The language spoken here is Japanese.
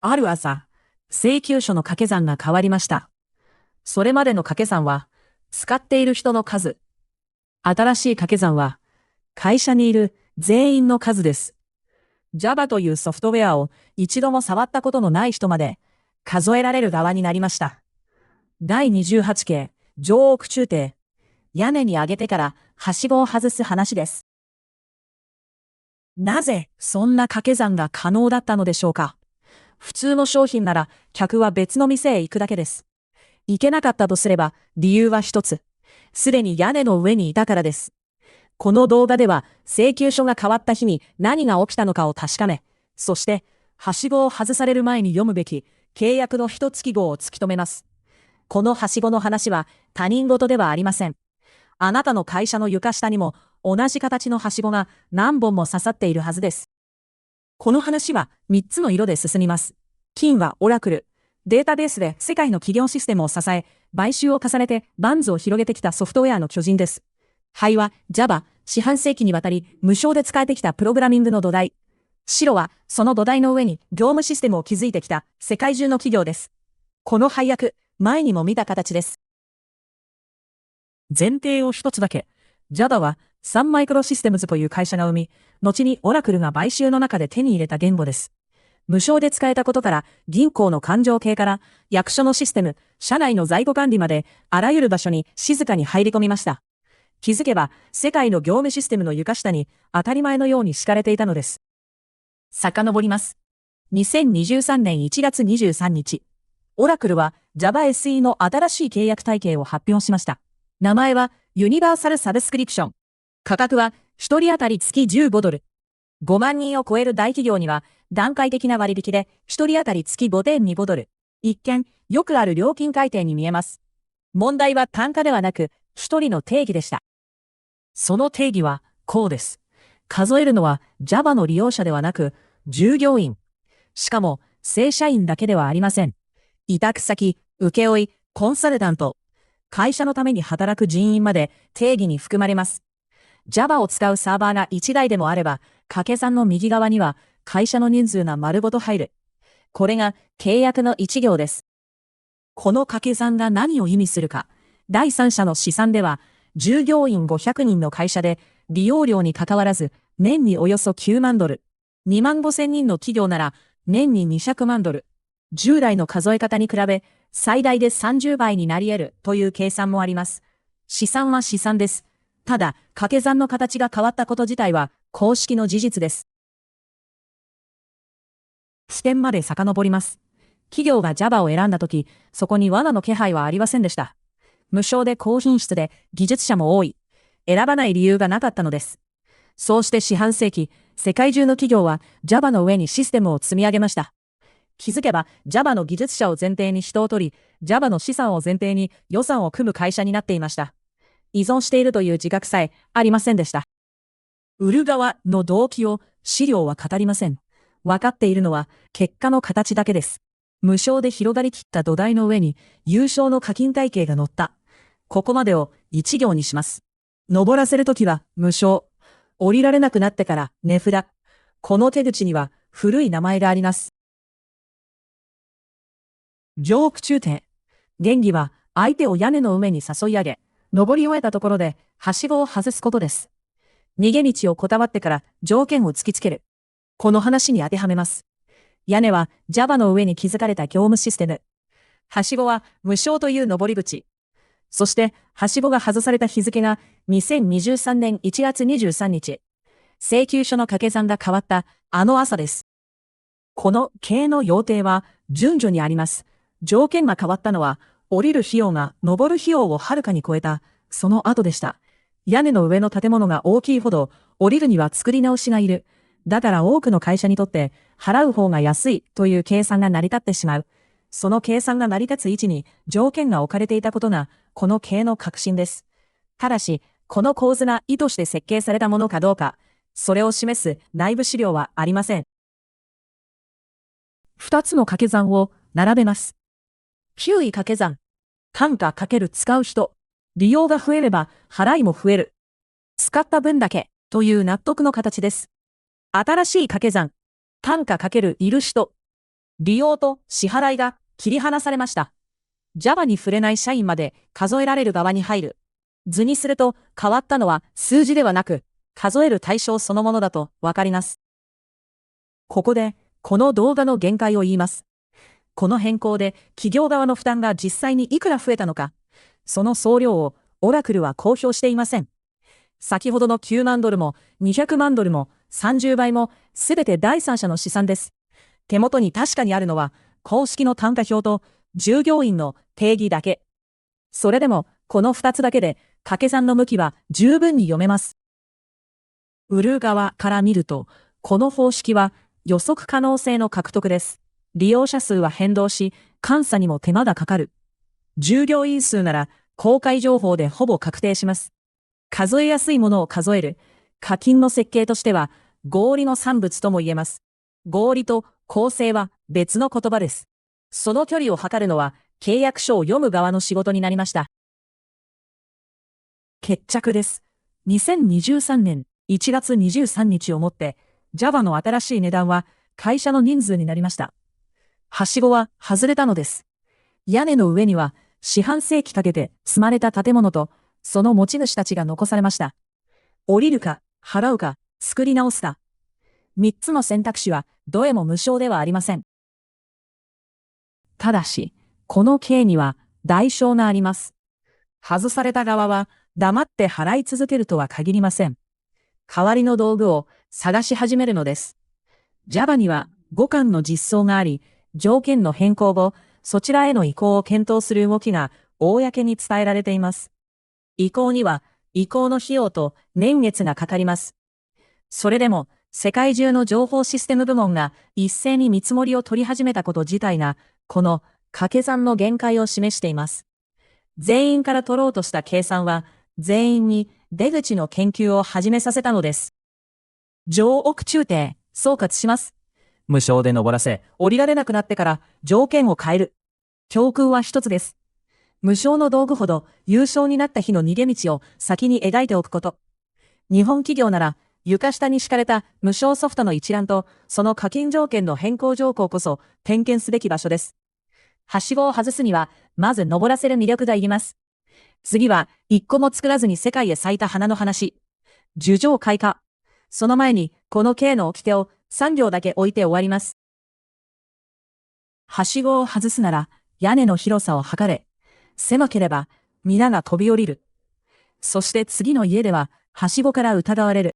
ある朝、請求書の掛け算が変わりました。それまでの掛け算は、使っている人の数。新しい掛け算は、会社にいる全員の数です。Java というソフトウェアを一度も触ったことのない人まで、数えられる側になりました。第28形、上奥中庭。屋根に上げてから、はしごを外す話です。なぜ、そんな掛け算が可能だったのでしょうか。普通の商品なら、客は別の店へ行くだけです。行けなかったとすれば、理由は一つ。すでに屋根の上にいたからです。この動画では、請求書が変わった日に何が起きたのかを確かめ、そして、はしごを外される前に読むべき、契約の一月号を突き止めます。このはしごの話は、他人事ではありません。あなたの会社の床下にも、同じ形のはしごが何本も刺さっているはずです。この話は3つの色で進みます。金はオラクル。データベースで世界の企業システムを支え、買収を重ねてバンズを広げてきたソフトウェアの巨人です。灰は Java、四半世紀にわたり無償で使えてきたプログラミングの土台。白はその土台の上に業務システムを築いてきた世界中の企業です。この配役、前にも見た形です。前提を一つだけ。Java はサンマイクロシステムズという会社が生み、後にオラクルが買収の中で手に入れた言語です。無償で使えたことから、銀行の勘定系から、役所のシステム、社内の在庫管理まで、あらゆる場所に静かに入り込みました。気づけば、世界の業務システムの床下に、当たり前のように敷かれていたのです。遡ります。2023年1月23日、オラクルは Java SE の新しい契約体系を発表しました。名前は、ユニバーサルサブスクリプション。価格は、1人当たり月15ドル。5万人を超える大企業には、段階的な割引で、1人当たり月5.25ドル。一見、よくある料金改定に見えます。問題は単価ではなく、1人の定義でした。その定義は、こうです。数えるのは Java の利用者ではなく、従業員。しかも、正社員だけではありません。委託先、請負、コンサルタント。会社のために働く人員まで定義に含まれます。Java を使うサーバーが1台でもあれば、掛け算の右側には会社の人数が丸ごと入る。これが契約の1行です。この掛け算が何を意味するか。第三者の試算では、従業員500人の会社で利用料に関わらず年におよそ9万ドル。2万5千人の企業なら年に200万ドル。従来の数え方に比べ最大で30倍になり得るという計算もあります。試算は試算です。ただ、掛け算の形が変わったこと自体は公式の事実です。起点まで遡ります。企業が Java を選んだとき、そこに罠の気配はありませんでした。無償で高品質で技術者も多い。選ばない理由がなかったのです。そうして四半世紀、世界中の企業は Java の上にシステムを積み上げました。気づけば Java の技術者を前提に人を取り、Java の資産を前提に予算を組む会社になっていました。依存しているという自覚さえありませんでした。売る側の動機を資料は語りません。分かっているのは結果の形だけです。無償で広がりきった土台の上に優勝の課金体系が乗った。ここまでを一行にします。登らせるときは無償。降りられなくなってから値札。この手口には古い名前があります。上奥中庭。原理は相手を屋根の上に誘い上げ、登り終えたところではしごを外すことです。逃げ道をこだわってから条件を突きつける。この話に当てはめます。屋根は Java の上に築かれた業務システム。はしごは無償という登り口。そして、はしごが外された日付が2023年1月23日。請求書の掛け算が変わったあの朝です。この経の要諦は順序にあります。条件が変わったのは、降りる費用が登る費用をはるかに超えた、その後でした。屋根の上の建物が大きいほど、降りるには作り直しがいる。だから多くの会社にとって、払う方が安いという計算が成り立ってしまう。その計算が成り立つ位置に条件が置かれていたことが、この経の核心です。ただし、この構図が意図して設計されたものかどうか、それを示す内部資料はありません。二つの掛け算を並べます。9位掛け算。単価×使う人。利用が増えれば払いも増える。使った分だけという納得の形です。新しい掛け算。単価×いる人。利用と支払いが切り離されました。Java に触れない社員まで数えられる側に入る。図にすると変わったのは数字ではなく、数える対象そのものだとわかります。ここで、この動画の限界を言います。この変更で企業側の負担が実際にいくら増えたのか、その総量をオラクルは公表していません。先ほどの9万ドルも200万ドルも30倍もすべて第三者の試算です。手元に確かにあるのは公式の単価表と従業員の定義だけ。それでもこの2つだけで掛け算の向きは十分に読めます。売る側から見ると、この方式は予測可能性の獲得です。利用者数は変動し、監査にも手間がかかる。従業員数なら公開情報でほぼ確定します。数えやすいものを数える。課金の設計としては合理の産物とも言えます。合理と公正は別の言葉です。その距離を測るのは契約書を読む側の仕事になりました。決着です。2023年1月23日をもって Java の新しい値段は会社の人数になりました。はしごは外れたのです。屋根の上には四半世紀かけて積まれた建物とその持ち主たちが残されました。降りるか、払うか、作り直すか。3つの選択肢はどれも無償ではありません。ただし、この刑には代償があります。外された側は黙って払い続けるとは限りません。代わりの道具を探し始めるのです。Java には5巻の実装があり、条件の変更後、そちらへの移行を検討する動きが公に伝えられています。移行には移行の費用と年月がかかります。それでも世界中の情報システム部門が一斉に見積もりを取り始めたこと自体がこの掛け算の限界を示しています。全員から取ろうとした計算は全員に出口の研究を始めさせたのです。上奥中低、総括します。無償で登らせ、降りられなくなってから条件を変える。教訓は一つです。無償の道具ほど優勝になった日の逃げ道を先に描いておくこと。日本企業なら床下に敷かれた無償ソフトの一覧とその課金条件の変更条項こそ点検すべき場所です。はしごを外すにはまず登らせる魅力がいります。次は一個も作らずに世界へ咲いた花の話。樹上開花。その前にこのKの掟を3行だけ置いて終わります。はしごを外すなら屋根の広さを測れ。狭ければ皆が飛び降りる。そして次の家でははしごから疑われる。